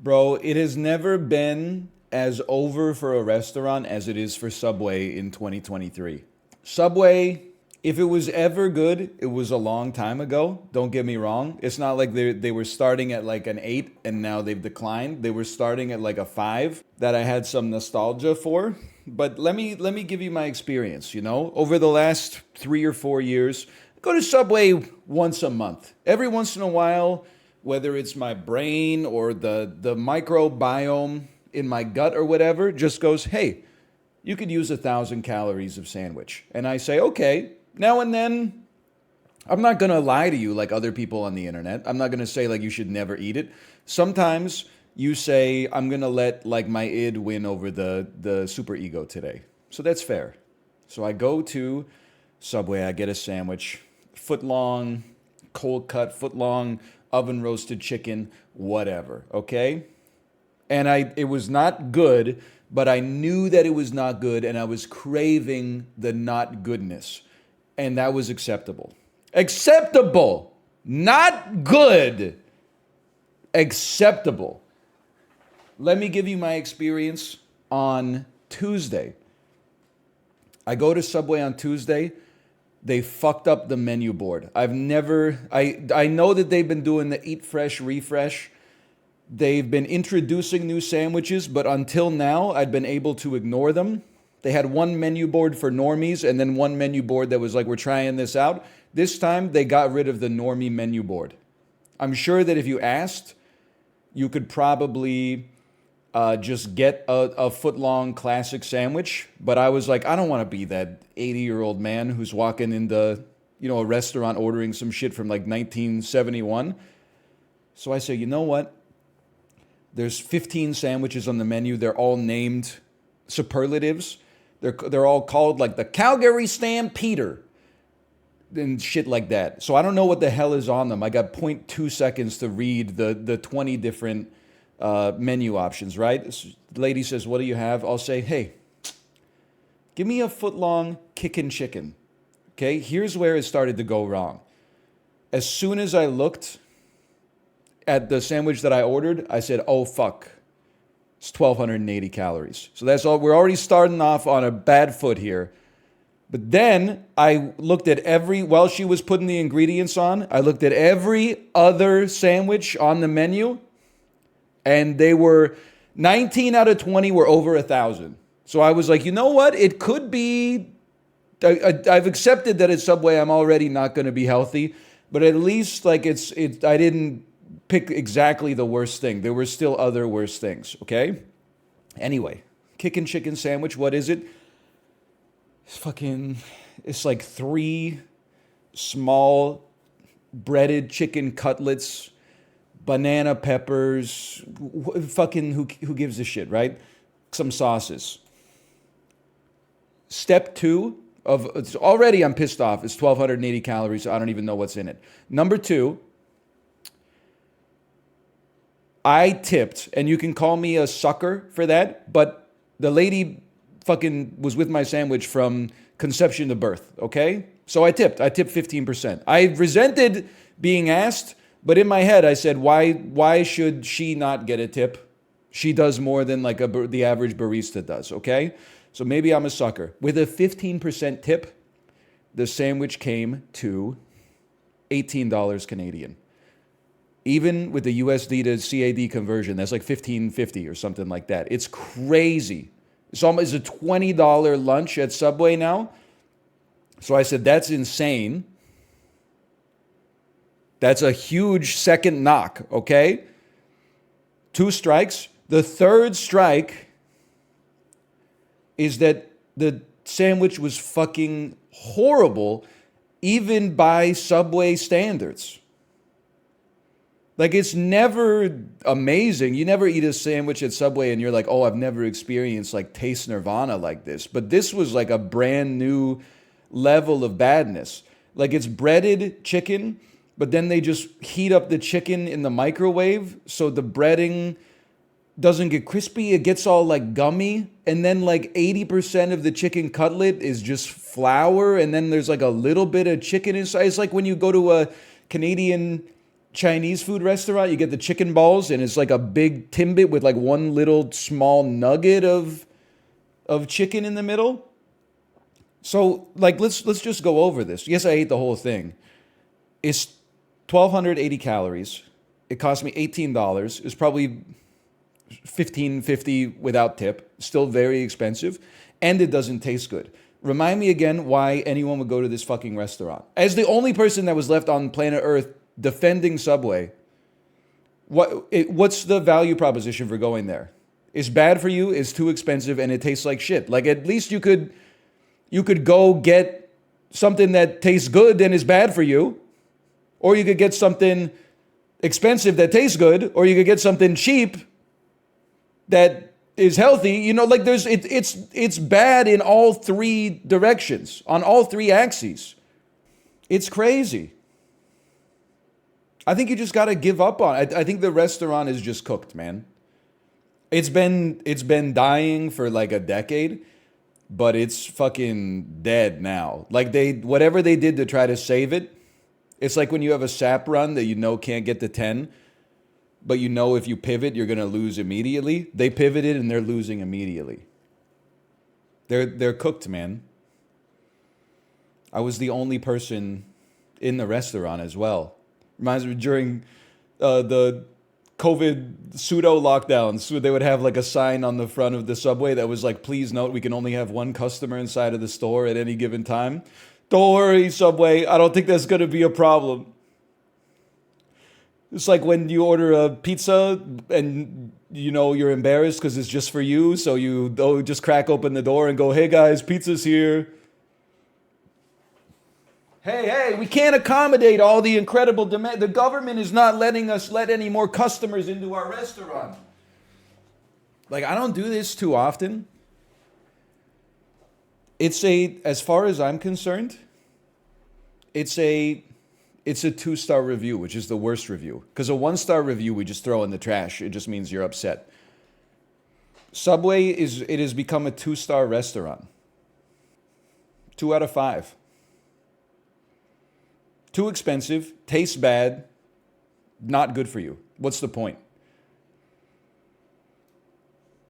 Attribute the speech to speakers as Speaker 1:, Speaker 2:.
Speaker 1: Bro, it has never been as over for a restaurant as it is for Subway in 2023. Subway, if it was ever good, it was a long time ago. Don't get me wrong. It's not like they were starting at like an 8 and now they've declined. They were starting at like a 5 that I had some nostalgia for. But let me give you my experience, Over the last 3 or 4 years, I go to Subway once a month. Every once in a while, whether it's my brain or the microbiome in my gut or whatever, just goes, hey, you could use 1,000 calories of sandwich. And I say, okay, now and then, I'm not gonna lie to you like other people on the internet. I'm not gonna say like you should never eat it. Sometimes you say, I'm gonna let like my id win over the super ego today. So that's fair. So I go to Subway, I get a sandwich, foot long, cold cut, foot long, oven roasted chicken, whatever, okay? And it was not good, but I knew that it was not good and I was craving the not goodness. And that was acceptable. Acceptable, not good. Acceptable. Let me give you my experience on Tuesday. I go to Subway on Tuesday. They fucked up the menu board. I know that they've been doing the Eat Fresh refresh. They've been introducing new sandwiches, but until now, I'd been able to ignore them. They had one menu board for normies and then one menu board that was like, we're trying this out. This time, they got rid of the normie menu board. I'm sure that if you asked, you could probably just get a foot-long classic sandwich. But I was like, I don't want to be that 80-year-old man who's walking into, a restaurant ordering some shit from like 1971. So I say, you know what? There's 15 sandwiches on the menu. They're all named superlatives. They're all called like the Calgary Stampeder and shit like that. So I don't know what the hell is on them. I got zero point 0.2 seconds to read the 20 different menu options, right? The lady says, what do you have? I'll say, hey, give me a foot-long Kickin Chicken. Okay, here's where it started to go wrong. As soon as I looked at the sandwich that I ordered, I said, oh, fuck. It's 1,280 calories. So that's all. We're already starting off on a bad foot here. But then I looked at while she was putting the ingredients on, I looked at every other sandwich on the menu, and they were 19 out of 20 were over 1,000. So I was like, you know what? It could be, I've accepted that at Subway I'm already not going to be healthy, but at least like I didn't pick exactly the worst thing. There were still other worse things, okay? Anyway, Kickin Chicken sandwich, what is it? It's like 3 small breaded chicken cutlets, banana peppers, who gives a shit, right? Some sauces. Step 2 it's already I'm pissed off. It's 1,280 calories. I don't even know what's in it. Number 2, I tipped, and you can call me a sucker for that, but the lady fucking was with my sandwich from conception to birth, okay? So I tipped 15%. I resented being asked, but in my head I said, why should she not get a tip? She does more than like the average barista does, okay? So maybe I'm a sucker. With a 15% tip, the sandwich came to $18 Canadian. Even with the USD to CAD conversion, that's like $15.50 or something like that. It's crazy. It's almost a $20 lunch at Subway now. So I said, that's insane. That's a huge second knock, okay? 2 strikes. The third strike is that the sandwich was fucking horrible, even by Subway standards. Like, it's never amazing. You never eat a sandwich at Subway and you're like, oh, I've never experienced like taste nirvana like this. But this was like a brand new level of badness. Like, it's breaded chicken, but then they just heat up the chicken in the microwave so the breading doesn't get crispy. It gets all like gummy. And then like 80% of the chicken cutlet is just flour. And then there's like a little bit of chicken inside. It's like when you go to a Canadian Chinese food restaurant, you get the chicken balls and it's like a big Timbit with like one little small nugget of chicken in the middle. So like let's just go over this. Yes, I ate the whole thing. It's 1,280 calories. It cost me $18. It's probably 15.50 without tip. Still very expensive, and it doesn't taste good. Remind me again why anyone would go to this fucking restaurant. As the only person that was left on planet Earth defending Subway, what's the value proposition for going there? It's bad for you, it's too expensive, and it tastes like shit. Like at least you could go get something that tastes good and is bad for you, or you could get something expensive that tastes good, or you could get something cheap that is healthy. You know, like it's bad in all three directions, on all three axes. It's crazy. I think you just got to give up on it. I think the restaurant is just cooked, man. It's been dying for like a decade, but it's fucking dead now. Like whatever they did to try to save it, it's like when you have a sap run that you know can't get to 10, but you know if you pivot, you're going to lose immediately. They pivoted and they're losing immediately. They're cooked, man. I was the only person in the restaurant as well. Reminds me during the COVID pseudo lockdowns, so they would have like a sign on the front of the Subway that was like, please note, we can only have one customer inside of the store at any given time. Don't worry, Subway, I don't think that's going to be a problem. It's like when you order a pizza and you know you're embarrassed because it's just for you, so you just crack open the door and go, hey guys, pizza's here. Hey, we can't accommodate all the incredible demand. The government is not letting us let any more customers into our restaurant. Like, I don't do this too often. As far as I'm concerned, it's a 2-star review, which is the worst review. Because a 1-star review we just throw in the trash. It just means you're upset. Subway it has become a 2-star restaurant. 2 out of 5. Too expensive, tastes bad, not good for you. What's the point?